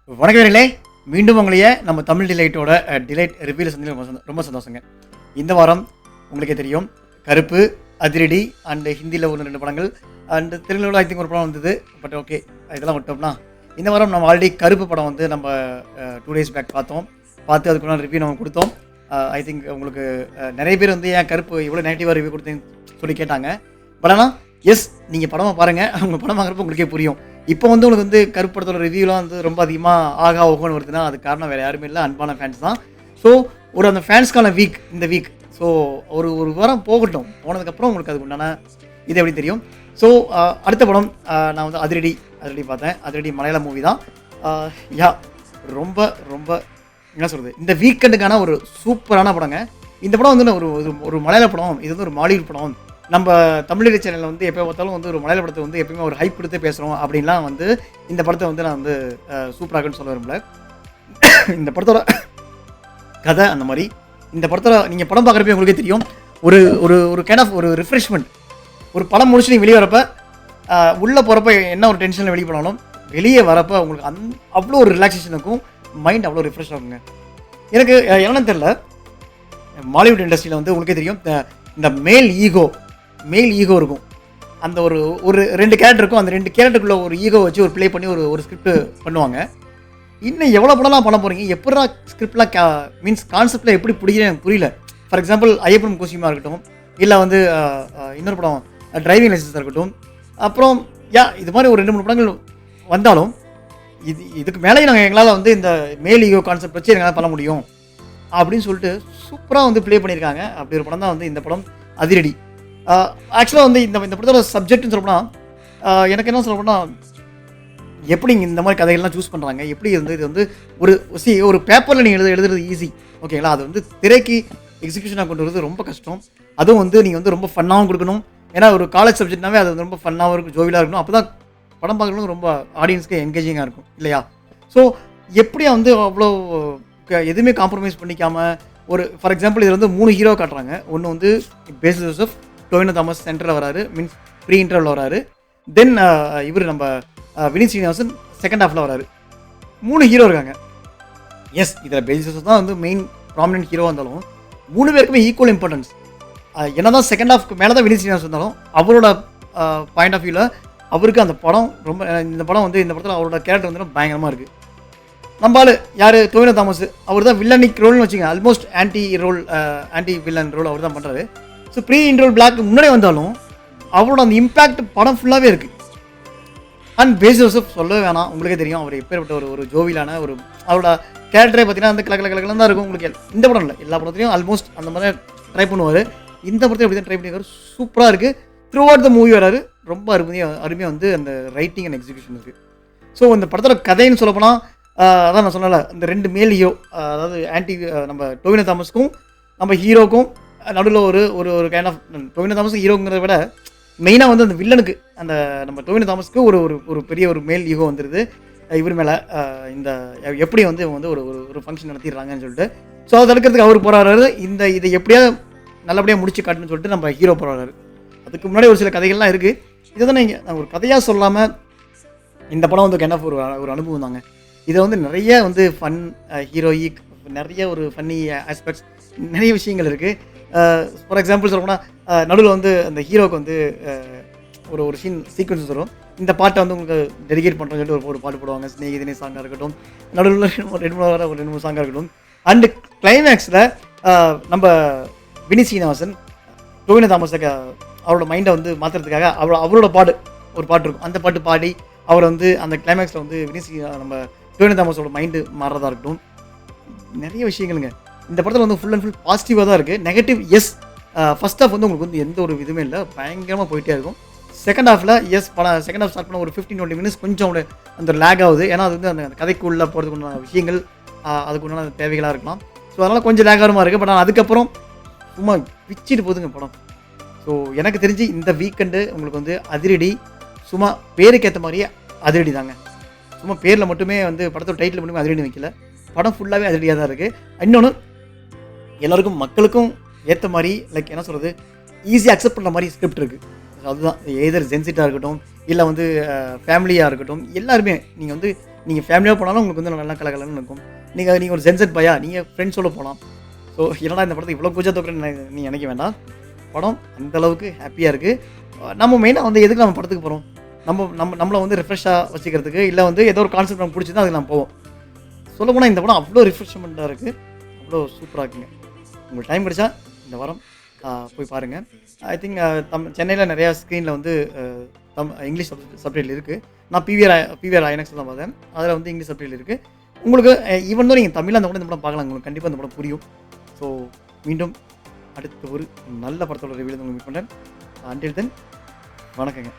வணக்கங்களே, மீண்டும் உங்களையே நம்ம தமிழ் டிலைட்டோட டிலைட் ரிவ்யூவில் சந்திக்க ரொம்ப சந்தோஷங்க. இந்த வாரம் உங்களுக்கே தெரியும், கருப்பு, அதிரடி அண்ட் ஹிந்தியில் ஒரு 2 படங்கள் அண்ட் தெலுங்குல ஐ திங்க் ஒரு படம் வந்தது. பட் ஓகே, இதெல்லாம் விட்டோம்னா இந்த வாரம் நம்ம ஆல்ரெடி கருப்பு படம் வந்து நம்ம 2 days பேக் பார்த்து அதுக்குள்ள ரிவ்யூ நம்ம கொடுத்தோம். ஐ திங்க் உங்களுக்கு நிறைய பேர் வந்து ஏன் கருப்பு இவ்வளோ நெகட்டிவாக ரிவ்யூ கொடுத்தேன்னு சொல்லி கேட்டாங்க. பட் ஆனால் எஸ், நீங்கள் படமாக பாருங்கள், அவங்க படம் வாங்குறப்ப உங்களுக்கே புரியும். இப்போ வந்து உங்களுக்கு வந்து கருப்பு படத்தோட ரிவ்யூலாம் வந்து ரொம்ப அதிகமாக ஆகா ஓகோன்னு வருதுன்னா அது காரணம் வேறு யாருமே இல்லை, அன்பான ஃபேன்ஸ் தான். ஸோ அந்த ஃபேன்ஸ்க்கான வீக் இந்த வீக். ஸோ ஒரு வாரம் போகட்டும், போனதுக்கப்புறம் உங்களுக்கு அதுக்கு உண்டான இது எப்படி தெரியும். ஸோ அடுத்த படம் நான் வந்து அதிரடி பார்த்தேன். அதிரடி மலையாள மூவி தான். யா ரொம்ப ரொம்ப என்ன சொல்கிறது, இந்த வீக்கெண்டுக்கான ஒரு சூப்பரான படங்க. இந்த படம் வந்து ஒரு ஒரு மலையாள படம், இது வந்து ஒரு மாலிவுட் படம். நம்ம தமிழ் சேனலில் வந்து எப்போ பார்த்தாலும் வந்து ஒரு மலையாள படத்தை வந்து எப்பயுமே ஒரு ஹைப் எடுத்து பேசுகிறோம் அப்படின்லாம் வந்து இந்த படத்தை வந்து நான் வந்து சூப்பராகன்னு சொல்ல விரும்பல. இந்த படத்தோட கதை அந்த மாதிரி. இந்த படத்தோட நீங்கள் படம் பார்க்குறப்ப உங்களுக்கே தெரியும், ஒரு ஒரு ஒரு கைண்ட் ஆஃப் ஒரு ரிஃப்ரெஷ்மெண்ட். ஒரு படம் முடிச்சு நீங்கள் வெளியே வரப்போ உள்ளே போகிறப்ப என்ன ஒரு டென்ஷனில் வெளியே போனாலும் வெளியே வரப்போ உங்களுக்கு அவ்வளோ ஒரு ரிலாக்ஸேஷன் இருக்கும், மைண்ட் அவ்வளோ ரிஃப்ரெஷ் ஆகுங்க. எனக்கு என்னன்னு தெரில, மாலிவுட் இண்டஸ்ட்ரியில் வந்து உங்களுக்கே தெரியும், இந்த மேல் ஈகோ இருக்கும். அந்த ஒரு 2 கேரக்டர் இருக்கும். அந்த 2 கேரக்டருக்குள்ள ஒரு ஈகோ வச்சு ஒரு ப்ளே பண்ணி ஒரு ஸ்கிரிப்ட் பண்ணுவாங்க. இன்னும் எவ்வளோ படம்லாம் பண்ண போகிறீங்க, எப்படா ஸ்கிரிப்ட்லாம் மீன்ஸ் கான்செப்டில் எப்படி பிடிக்கிறேன் எனக்கு புரியல. ஃபார் எக்ஸாம்பிள் ஐயப்பன் கோசியமாக இருக்கட்டும், இல்லை வந்து இன்னொரு படம் டிரைவிங் லைசன்ஸாக இருக்கட்டும், அப்புறம் இது மாதிரி ஒரு 2-3 படங்கள் வந்தாலும் இதுக்கு மேலேயும் நாங்கள் எங்களால் வந்து இந்த மேல் ஈகோ கான்செப்ட் வச்சு எங்களால் பண்ண முடியும் அப்படின்னு சொல்லிட்டு சூப்பராக வந்து ப்ளே பண்ணியிருக்காங்க. அப்படி ஒரு படம் தான் வந்து இந்த படம் அதிரடி. ஆக்சுவலாக வந்து இந்த படத்தோட சப்ஜெக்ட்னு சொல்லப்போனால் எனக்கு என்ன சொல்லப்போனால், எப்படி இந்த மாதிரி கதைகள்லாம் சூஸ் பண்ணுறாங்க, எப்படி வந்து இது வந்து ஒரு பேப்பரில் நீங்கள் எழுதுறது ஈஸி, ஓகேங்களா. அது வந்து திரைக்கு எக்ஸிக்யூஷனாக கொண்டு வரது ரொம்ப கஷ்டம். அதுவும் வந்து நீங்கள் வந்து ரொம்ப ஃபன்னாகவும் கொடுக்கணும். ஏன்னா ஒரு காலேஜ் சப்ஜெக்ட்னாவே அது வந்து ரொம்ப ஃபன்னாகவும் இருக்கும், ஜோவிலாக இருக்கணும். அப்போ தான் படம் பார்க்குறது ரொம்ப ஆடியன்ஸ்க்கு என்கேஜிங்காக இருக்கும் இல்லையா. ஸோ எப்படியா வந்து அவ்வளோ எதுவுமே காம்ப்ரமைஸ் பண்ணிக்காமல் ஒரு ஃபார் எக்ஸாம்பிள் இதில் வந்து 3 ஹீரோ காட்டுறாங்க. ஒன்று வந்து பேசில் ஜோசப், டொவினோ தாமஸ் சென்டரில் வராரு, மீன்ஸ் ப்ரீ இன்டர்வல் வராரு. தென் இவர் நம்ம வினித் ஸ்ரீனிவாசன் செகண்ட் ஹாஃபில் வராரு. 3 ஹீரோ இருக்காங்க. எஸ், இதில் பேசில் ஜோசப் தான் வந்து மெயின் ப்ராமினன்ட் ஹீரோ வந்தாலும் 3 பேருக்குமே ஈக்குவல் இம்பார்ட்டன்ஸ். என்ன தான் செகண்ட் ஹாஃப்க்கு மேலே தான் வினித் ஸ்ரீனிவாசன் வந்தாலும் அவரோட பாயிண்ட் ஆஃப் வியூவில் அவருக்கு அந்த படம் ரொம்ப, இந்த படம் வந்து இந்த படத்தில் அவரோட கேரக்டர் வந்து பயங்கரமாக இருக்குது. நம்மளால் யார், டொவினோ தாமஸ், அவர் தான் வில்லனிக் ரோல்னு வச்சுங்க, ஆல்மோஸ்ட் ஆன்டி வில்லன் ரோல் அவர் தான் பண்ணுறாரு. ஸோ ப்ரீ இன்டர்வல் பிளாக் முன்னாடி வந்தாலும் அவரோட அந்த இம்பேக்ட் படம் ஃபுல்லாகவே இருக்குது. அண்ட் பேசில் ஜோசப் சொல்லவே வேணாம், உங்களுக்கே தெரியும் அவர் எப்பேற்பட்ட ஒரு ஜோவிலான அவரோட கேரக்டரே பார்த்தீங்கன்னா அந்த கலக்கலன்னு தான் இருக்கும். உங்களுக்கு இந்த படம் இல்லை, எல்லா படத்துலையும் ஆல்மோஸ்ட் அந்த மாதிரி ட்ரை பண்ணுவார். இந்த படத்தையும் அப்படி தான் ட்ரை பண்ணியிருக்காரு. சூப்பராக இருக்குது. த்ரூ அவுட் த மூவி வராரு. ரொம்ப அருமையாக வந்து அந்த ரைட்டிங் அண்ட் எக்ஸிக்யூஷன் இருக்குது. ஸோ இந்த படத்தோட கதைன்னு சொல்லப்போனால் அதான் நான் சொன்னல, இந்த 2 மேல் ஹீரோ, அதாவது நம்ம டொவினோ தாமஸ்க்கும் நம்ம ஹீரோக்கும் நடுவில் ஒரு கைண்ட் ஆஃப், டொவினோ தாமஸ் ஹீரோங்கிறத விட மெயினாக வந்து அந்த வில்லனுக்கு, அந்த நம்ம டொவினோ தாமஸ்க்கு ஒரு பெரிய ஒரு மேல் ஈகோ வந்துடுது இவர் மேலே. இந்த எப்படி வந்து இவங்க வந்து ஒரு ஃபங்க்ஷன் நடத்திடுறாங்கன்னு சொல்லிட்டு, ஸோ அதை தடுக்கிறதுக்கு அவர் போராடுறாரு. இதை எப்படியாவது நல்லபடியாக முடிச்சு காட்டுன்னு சொல்லிட்டு நம்ம ஹீரோ போராடுறாரு. அதுக்கு முன்னாடி ஒரு சில கதைகள்லாம் இருக்குது. இதை தான் நான் ஒரு கதையாக சொல்லாமல் இந்த படம் வந்து கைண்ட் ஆஃப் ஒரு அனுபவம் தாங்க. இதில் வந்து நிறைய வந்து ஃபன், ஹீரோயிக், நிறைய ஒரு ஃபன்னி ஆஸ்பெக்ட்ஸ், நிறைய விஷயங்கள் இருக்குது. ஃபார் எக்ஸாம்பிள் சொல்லப்போனால் நடுவில் வந்து அந்த ஹீரோவுக்கு வந்து ஒரு சீக்வன்ஸ் வரும். இந்த பாட்டை வந்து உங்களுக்கு டெடிகேட் பண்ணுறோன்னு சொல்லிட்டு ஒரு பாட்டு போடுவாங்க. ஸ்நேகிதினே சாங்காக இருக்கட்டும், நடுவில் 2-3 சாங்காக இருக்கட்டும். அண்டு கிளைமேக்ஸில் நம்ம வினித் ஸ்ரீனிவாசன் டொவினோ தாமஸை அவரோட மைண்டை வந்து மாற்றுறதுக்காக அவரோட ஒரு பாட்டு இருக்கும். அந்த பாட்டு பாடி அவர் வந்து அந்த கிளைமேக்ஸில் வந்து நம்ம டொவினோ தாமஸோட மைண்டு மாறுறதா இருக்கட்டும். நிறைய விஷயங்களுங்க இந்த படத்தில் வந்து ஃபுல் அண்ட் ஃபுல் பாசிட்டிவாக தான் இருக்குது. நெகட்டிவ் எஸ், ஃபர்ஸ்ட் ஹாஃப் வந்து உங்களுக்கு வந்து எந்த ஒரு இதுவுமே இல்லை, பயங்கரமாக போயிட்டே இருக்கும். செகண்ட் ஹாஃபில் செகண்ட் ஹாஃப் ஸ்டார்ட் பண்ண ஒரு 15-20 மினிட்ஸ் கொஞ்சம் அந்த லேக் ஆகுது. ஏன்னா அது வந்து அந்த கதைக்குள்ளே போகிறதுக்குண்டான விஷயங்கள், அதுக்குண்டான தேவைகளாக இருக்கலாம். ஸோ அதனால் கொஞ்சம் லேகாரமாக இருக்குது. பட் ஆனால் அதுக்கப்புறம் சும்மா பிச்சிட்டு போகுதுங்க படம். ஸோ எனக்கு தெரிஞ்சு இந்த வீக்கெண்டு உங்களுக்கு வந்து அதிரடி, சும்மா பேருக்கு ஏற்ற மாதிரியே அதிரடி தாங்க. சும்மா பேரில் மட்டுமே வந்து படத்தோட டைட்டில் மட்டுமே அதிரடி வைக்கல, படம் ஃபுல்லாகவே அதிரடியாக தான் இருக்குது. இன்னொன்று, எல்லாருக்கும் மக்களுக்கும் ஏற்ற மாதிரி, லைக் என்ன சொல்கிறது, ஈஸியாக அக்செப்ட் பண்ணுற மாதிரி ஸ்கிரிப்ட் இருக்குது. அதுதான் எதர் ஜென்சிட்டாக இருக்கட்டும், இல்லை வந்து ஃபேமிலியாக இருக்கட்டும், எல்லாருமே நீங்கள் வந்து நீங்கள் ஃபேமிலியாக போனாலும் உங்களுக்கு வந்து நல்லா கலகலன்னு இருக்கும். நீங்கள் ஒரு சென்செட் பையா நீங்கள் ஃப்ரெண்ட்ஸோடு போகலாம். ஸோ என்னடா இந்த படத்துக்கு இவ்வளோ பூஜா தோக்குறேன்னு நீங்கள் நினைக்க வேண்டாம். படம் அந்தளவுக்கு ஹாப்பியாக இருக்குது. நம்ம மெயினாக வந்து எதுக்கு நம்ம படத்துக்கு போகிறோம், நம்மளை வந்து ரிஃப்ரெஷ்ஷாக வச்சுக்கிறதுக்கு, இல்லை வந்து ஏதோ ஒரு கான்செப்ட் நமக்கு பிடிச்சிருந்தா அதுக்கு நம்ம போவோம். சொல்லப்போனால் இந்த படம் அவ்வளோ ரிஃப்ரெஷ்மெண்ட்டாக இருக்குது, அவ்வளோ சூப்பராக இருக்குங்க. உங்களுக்கு டைம் கிடைச்சா இந்த வாரம் போய் பாருங்கள். ஐ திங்க் சென்னையில் நிறையா ஸ்க்ரீனில் வந்து இங்கிலீஷ் சப்டைட்டில் இருக்குது. நான் பிவிஆர் ஐநாக்ஸ் தான் பார்த்தேன். அதில் வந்து இங்கிலீஷ் சப்டைட்டில் இருக்குது. உங்களுக்கு ஈவன் தான் நீங்கள் தமிழில் அந்த கூட இந்த படம் பார்க்கலாம், உங்களுக்கு கண்டிப்பாக இந்த படம் புரியும். ஸோ மீண்டும் அடுத்த ஒரு நல்ல படத்தோட ரிவ்யூ உங்களுக்கு மீட் பண்ணுறேன். அன்டில் தென் வணக்கங்க.